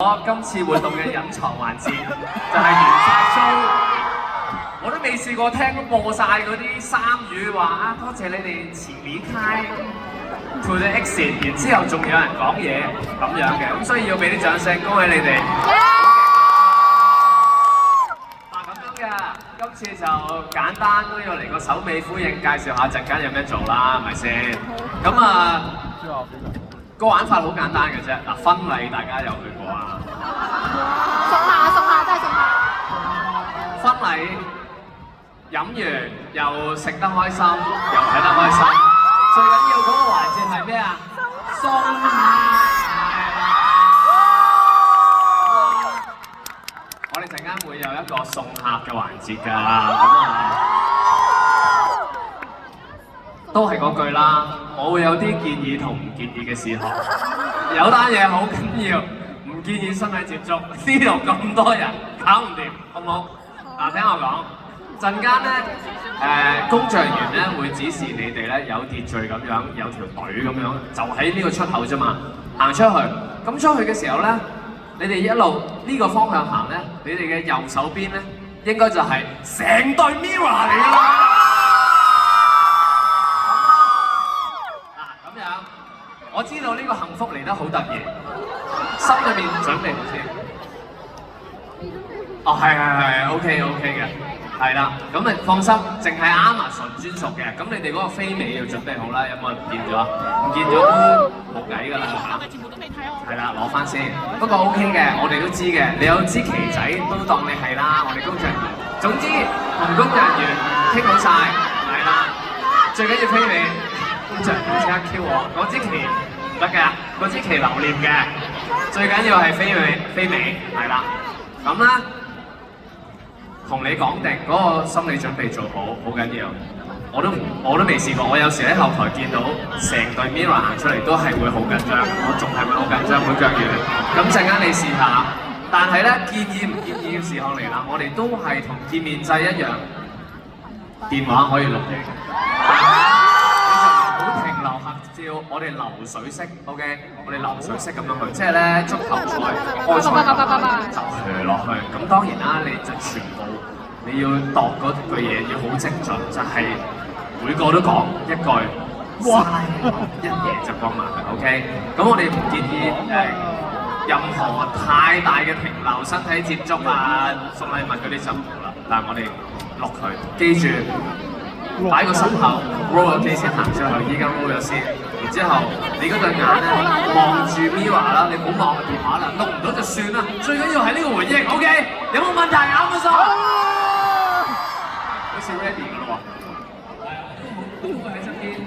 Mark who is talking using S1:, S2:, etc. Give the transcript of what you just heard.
S1: 我今次活動嘅隱藏環節就係完晒 show，我都未試過聽播晒嗰啲三語話啊，多謝你哋前離開 to the exit， 然之後仲有人講嘢咁樣嘅，咁所以要俾啲掌聲，恭喜你哋！嗱咁樣嘅，今次就簡單都要嚟個首尾呼應，介紹下陣間有咩做啦，係咪先？咁啊〜個玩法好簡單嘅啫，嗱婚禮大家有去過啊？
S2: 送下，真係送下。
S1: 婚禮飲完又食得開心，又睇得開心，最緊要嗰個環節係咩啊？送客。我哋陣間會有一個送客嘅環節㗎，咁啊。都係嗰句啦，我會有啲建議同唔建議嘅事項。有單嘢好緊要，唔建議身體接觸。呢度咁多人，搞唔掂，好唔好？嗱，聽我講，陣間咧，工作人員咧會指示你哋咧有秩序咁樣，有條隊咁樣，就喺呢個出口啫嘛，行出去。咁出去嘅時候咧，你哋一路呢個方向行咧，你哋嘅右手邊咧，應該就係成對 Mirror 嚟㗎啦。我知道呢個幸福嚟得好突然，心裏面準備好先。哦，係 ，OK 嘅，係啦。咁你放心，淨係 Amazon 專屬嘅。咁你哋嗰個飛尾要準備好啦，有冇人唔見咗？唔見咗都冇計㗎啦。係啦，攞翻先。不過 OK 嘅，我哋都知嘅。你有支旗仔都當你係啦，我哋工作人員。總之同工作人員傾好晒，係啦。最緊要飛尾。工作人員即刻 Q 我，嗰支旗唔得㗎，嗰支旗留念嘅，最緊要係飛尾，係啦。咁咧，同你講定嗰個心理準備做好，好緊要。我都未試過，我有時喺後台見到成隊 Mirror 行出嚟都係會好緊張，我仲係會好緊張，會腳軟。咁陣間你試下，但係咧建議唔建議嘅時候嚟啦，我哋都係同見面制一樣，電話可以錄影。照我哋流水式 ，OK， 我哋流水式咁樣去，即係咧足球賽開賽就去落去。咁當然啦，你就全部你要度嗰句嘢要好精準，就係每個都講一句，哇，一嘢就講埋佢 ，OK。咁我哋唔建議任何太大嘅停留、身體接觸啊、送禮物嗰啲就唔好啦。但係我哋錄佢，記住。擺個心口 roll 咗機先行出去，依家 roll 咗先，然之後你嗰對眼咧望住 Mirror 啦，你唔好望個電話啦，錄唔到就算啦，最緊要係呢個回應 ，OK？ 有冇問題？Amazon？好似 ready 㗎咯喎，係啊，都喺側邊。